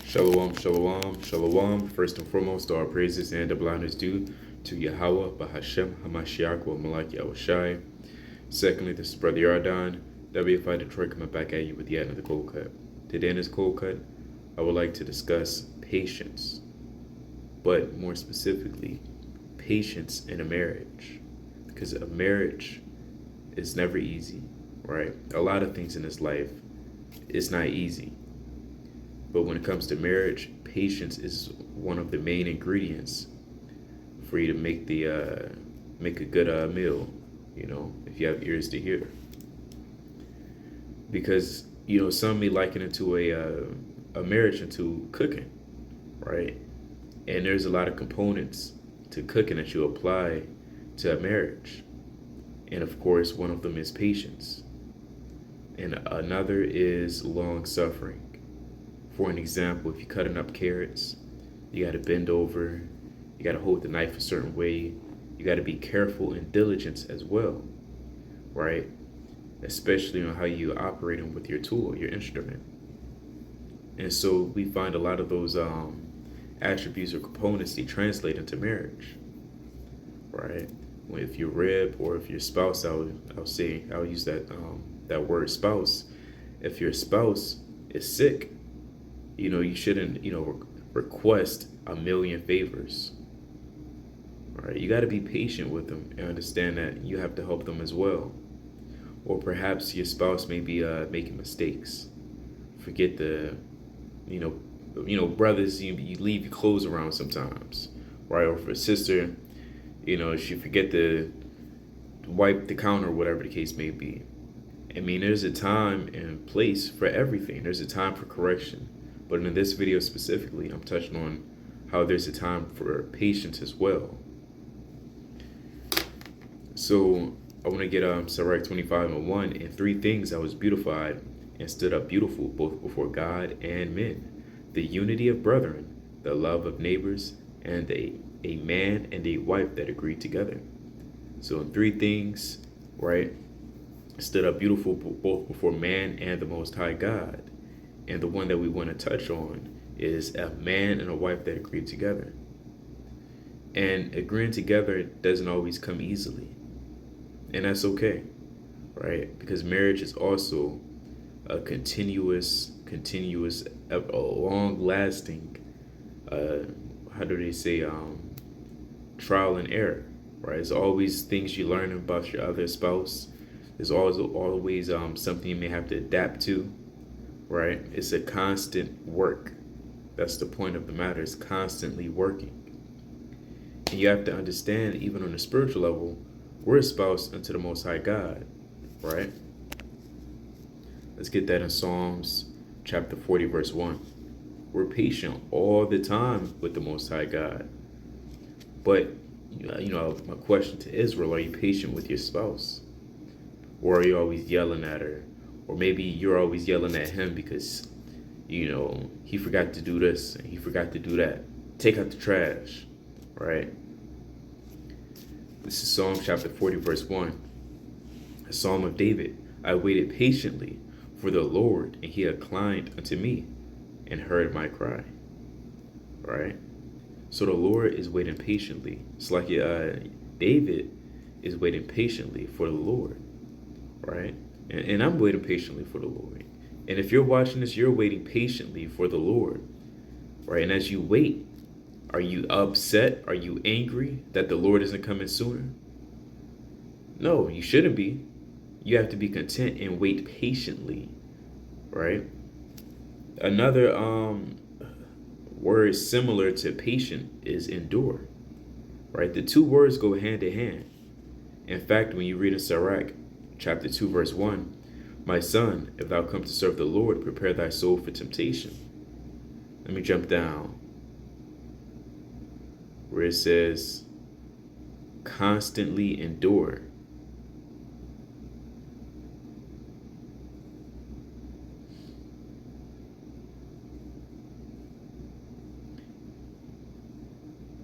Shalom, shalom, shalom. First and foremost, all praises and double honors due to Yahweh, Bahashem, Hamashiach, wa Malak Yahushai. Secondly, this is Brother Yardan, WFI Detroit, coming back at you with yet another cold cut. Today in this cold cut, I would like to discuss patience, but more specifically, patience in a marriage. Because a marriage is never easy, right? A lot of things in this life, it's not easy. But when it comes to marriage, patience is one of the main ingredients for you to make a good meal, if you have ears to hear. Because, some may liken it to a marriage into cooking, right? And there's a lot of components to cooking that you apply to a marriage. And of course, one of them is patience. And another is long suffering. For an example, if you're cutting up carrots, you got to bend over, you got to hold the knife a certain way, you got to be careful and diligent as well, right? Especially on how you operating with your tool, your instrument. And so we find a lot of those attributes or components, they translate into marriage, right? If your rib or if your spouse, I'll use that word spouse. If your spouse is sick, you shouldn't, request a million favors. All right, you got to be patient with them and understand that you have to help them as well. Or perhaps your spouse may be making mistakes. Forget brothers, you leave your clothes around sometimes, right? Or for a sister, she forget to wipe the counter, or whatever the case may be. I mean, there's a time and place for everything. There's a time for correction. But in this video specifically, I'm touching on how there's a time for patience as well. So I want to get Sirach 25:1. In 3 things I was beautified and stood up beautiful, both before God and men. The unity of brethren, the love of neighbors, and a man and a wife that agreed together. So in 3 things, right, stood up beautiful both before man and the Most High God. And the one that we want to touch on is a man and a wife that agreed together. And agreeing together doesn't always come easily. And that's okay, right? Because marriage is also a continuous, a long-lasting, how do they say, trial and error, right? There's always things you learn about your other spouse. There's always something you may have to adapt to. Right? It's a constant work. That's the point of the matter. It's constantly working. And you have to understand, even on a spiritual level, we're espoused unto the Most High God, right? Let's get that in Psalms chapter 40, verse 1. We're patient all the time with the Most High God. But, my question to Israel, are you patient with your spouse? Or are you always yelling at her? Or maybe you're always yelling at him because, he forgot to do this and he forgot to do that. Take out the trash, right? This is Psalm chapter 40, verse 1. A psalm of David. I waited patiently for the Lord, and he inclined unto me and heard my cry, right? So the Lord is waiting patiently. It's like David is waiting patiently for the Lord, right? And I'm waiting patiently for the Lord. And if you're watching this, you're waiting patiently for the Lord, right? And as you wait, are you upset? Are you angry that the Lord isn't coming sooner? No, you shouldn't be. You have to be content and wait patiently, right? Another word similar to patient is endure, right? The 2 words go hand in hand. In fact, when you read in Sirach, chapter 2, verse 1, my son, if thou come to serve the Lord, prepare thy soul for temptation. Let me jump down where it says, constantly endure.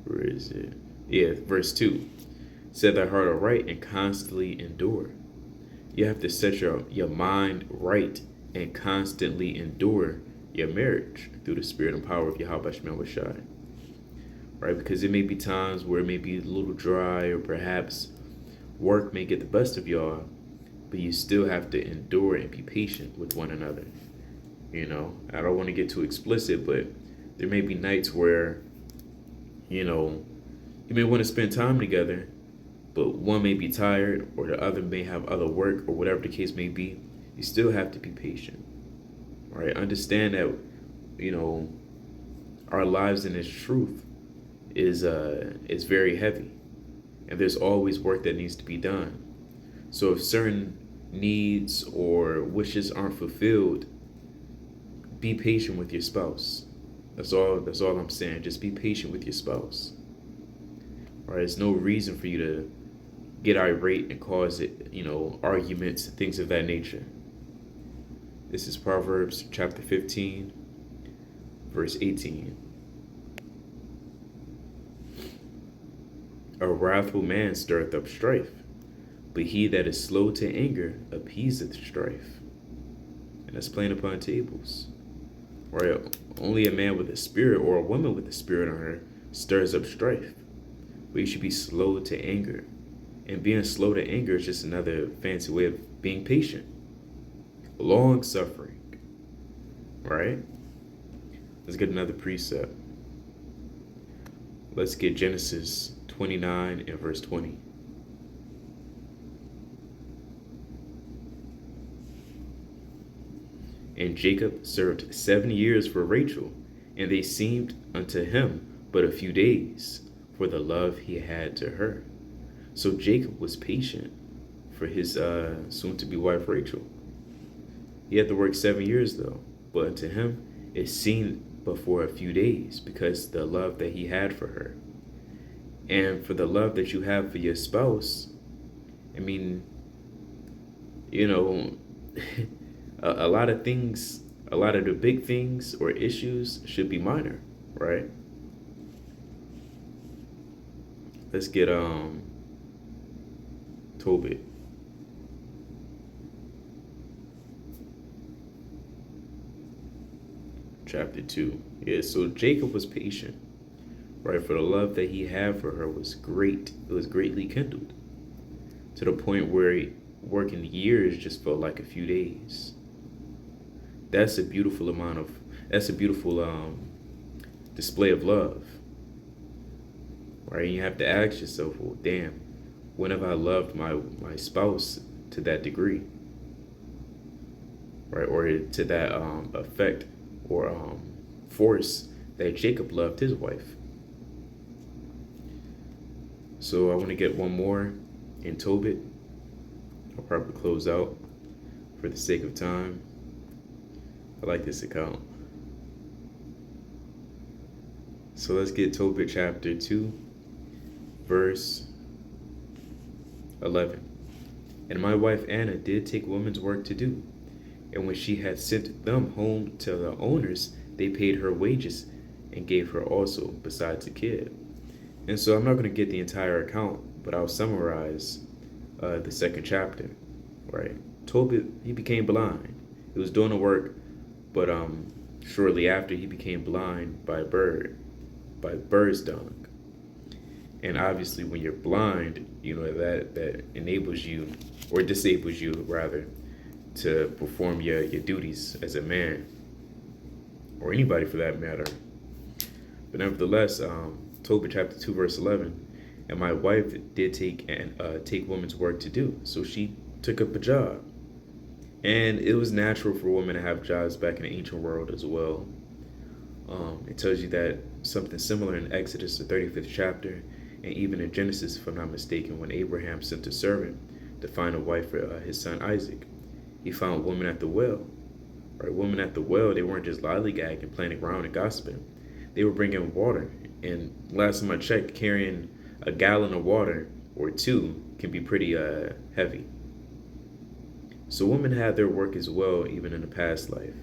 Where is it? Yeah, verse 2. Set thy heart aright and constantly endure. You have to set your mind right and constantly endure your marriage through the spirit and power of Yahweh Shemel Shai. Right? Because it may be times where it may be a little dry, or perhaps work may get the best of y'all, but you still have to endure and be patient with one another. You know, I don't want to get too explicit, but there may be nights where, you know, you may want to spend time together, but one may be tired or the other may have other work or whatever the case may be. You still have to be patient. Right? Understand that, you know, our lives in this truth is very heavy, and there's always work that needs to be done. So if certain needs or wishes aren't fulfilled, be patient with your spouse. That's all I'm saying. Just be patient with your spouse. All right, there's no reason for you to get irate and cause it, you know, arguments, things of that nature. This is Proverbs chapter 15, verse 18. A wrathful man stirreth up strife, but he that is slow to anger appeaseth strife. And that's plain upon tables. Right? Only a man with a spirit or a woman with a spirit on her stirs up strife. But you should be slow to anger. And being slow to anger is just another fancy way of being patient. Long suffering. Right? Let's get another precept. Let's get Genesis 29 and verse 20. And Jacob served 7 years for Rachel, and they seemed unto him but a few days, for the love he had to her. So Jacob was patient for his soon-to-be wife Rachel. He had to work 7 years though, but unto him it seemed but for a few days, because the love that he had for her. And for the love that you have for your spouse, I mean, you know, a lot of things, a lot of the big things or issues should be minor, right? Let's get Tobit. Chapter 2. Yeah, so Jacob was patient, right? For the love that he had for her was great. It was greatly kindled to the point where working years just felt like a few days. That's a beautiful display of love, right? And you have to ask yourself, well, damn, when have I loved my spouse to that degree, right? Or to that effect or force that Jacob loved his wife. So I want to get one more in Tobit. I'll probably close out for the sake of time. I like this account. So let's get Tobit chapter 2, verse 11. And my wife Anna did take woman's work to do. And when she had sent them home to the owners, they paid her wages and gave her also besides a kid. And so I'm not going to get the entire account, but I'll summarize the second chapter. Right? Tobit, he became blind. He was doing the work, but shortly after he became blind by bird's dung. And obviously when you're blind, you know, that enables you, or disables you rather, to perform your duties as a man, or anybody for that matter. But nevertheless, Tobit chapter 2 verse 11, and my wife did take woman's work to do. So she took up a job. And it was natural for women to have jobs back in the ancient world as well. It tells you that something similar in Exodus, the 35th chapter, and even in Genesis, if I'm not mistaken, when Abraham sent a servant to find a wife for his son Isaac, he found women at the well. Right, women at the well, they weren't just lollygagging, playing around and gossiping. They were bringing water. And last time I checked, carrying a gallon of water or two can be pretty heavy. So women had their work as well, even in the past life.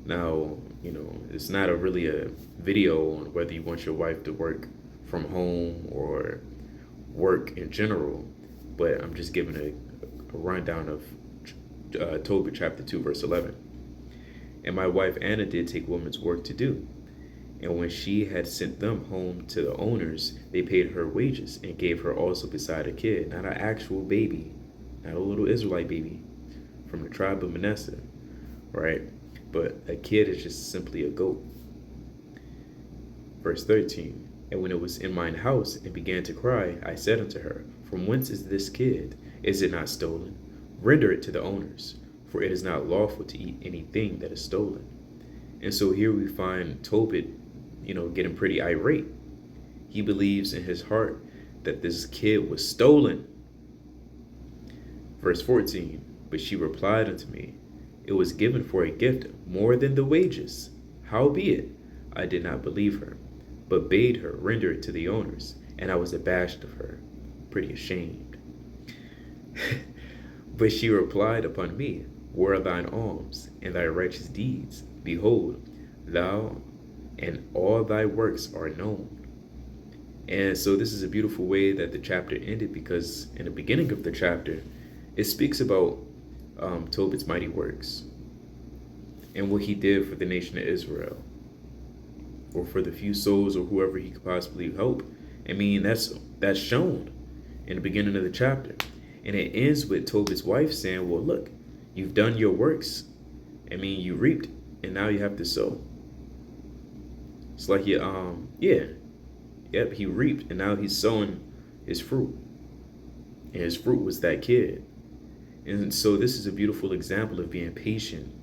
Now, you know, it's not really a video on whether you want your wife to work from home or work in general, but I'm just giving a rundown of Tobit chapter 2 verse 11. And my wife Anna did take woman's work to do. And when she had sent them home to the owners, they paid her wages and gave her also beside a kid, not an actual baby, not a little Israelite baby from the tribe of Manasseh, right? But a kid is just simply a goat. Verse 13. And when it was in mine house and began to cry, I said unto her, From whence is this kid? Is it not stolen? Render it to the owners, for it is not lawful to eat anything that is stolen. And so here we find Tobit, getting pretty irate. He believes in his heart that this kid was stolen. Verse 14. But she replied unto me, It was given for a gift more than the wages. Howbeit, I did not believe her, but bade her render it to the owners, and I was abashed of her, pretty ashamed. But she replied upon me, Where are thine alms and thy righteous deeds? Behold, thou and all thy works are known. And so this is a beautiful way that the chapter ended, because in the beginning of the chapter, it speaks about Tobit's mighty works and what he did for the nation of Israel, or for the few souls or whoever he could possibly help. I mean, that's shown in the beginning of the chapter. And it ends with Tobit's wife saying, Well, look, you've done your works. I mean, you reaped, and now you have to sow. It's like he reaped, and now he's sowing his fruit. And his fruit was that kid. And so this is a beautiful example of being patient,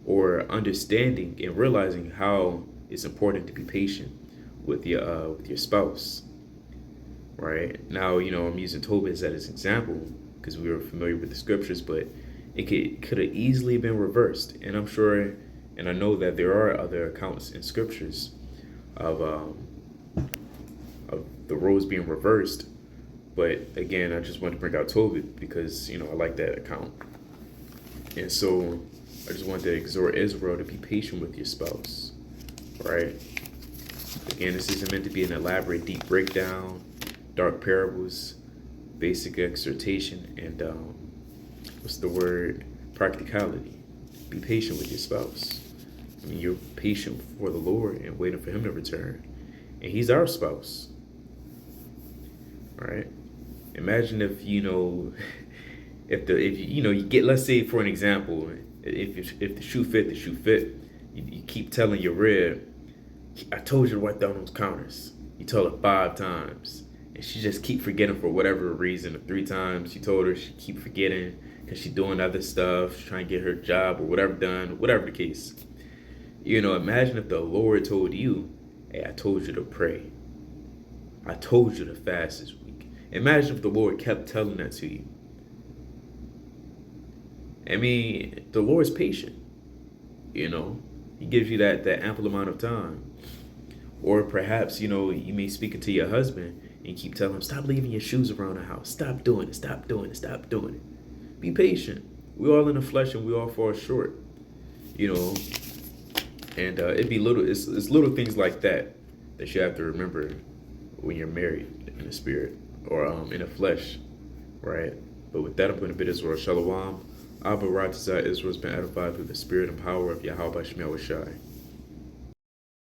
or understanding and realizing how it's important to be patient with your spouse. Right now, I'm using Tobit as an example because we were familiar with the scriptures, but it could have easily been reversed. And I'm sure, and I know that there are other accounts in scriptures of the roles being reversed. But again, I just wanted to bring out Tobit because I like that account. And so I just wanted to exhort Israel to be patient with your spouse, right? Again, this isn't meant to be an elaborate, deep breakdown, dark parables, basic exhortation, and practicality. Be patient with your spouse. I mean, you're patient for the Lord and waiting for him to return. And he's our spouse. All right? Imagine if, you get, let's say for an example, if the shoe fit, the shoe fit. You keep telling your rib, I told you to wipe down those counters. You told her 5 times. And she just keep forgetting for whatever reason. The 3 times you told her, she keep forgetting because she's doing other stuff. She's trying to get her job or whatever done, whatever the case. Imagine if the Lord told you, Hey, I told you to pray. I told you to fast this week. Imagine if the Lord kept telling that to you. I mean, the Lord's patient. He gives you that ample amount of time. Or perhaps, you may speak it to your husband and keep telling him, stop leaving your shoes around the house. Stop doing it. Stop doing it. Stop doing it. Be patient. We're all in the flesh and we all fall short. And it'd be it's little things like that you have to remember when you're married in the spirit or in the flesh, right? But with that, I'm going to bid Israel Shalom. Abba Ratazah, Israel's been edified through the spirit and power of Yahweh Shemel Shai.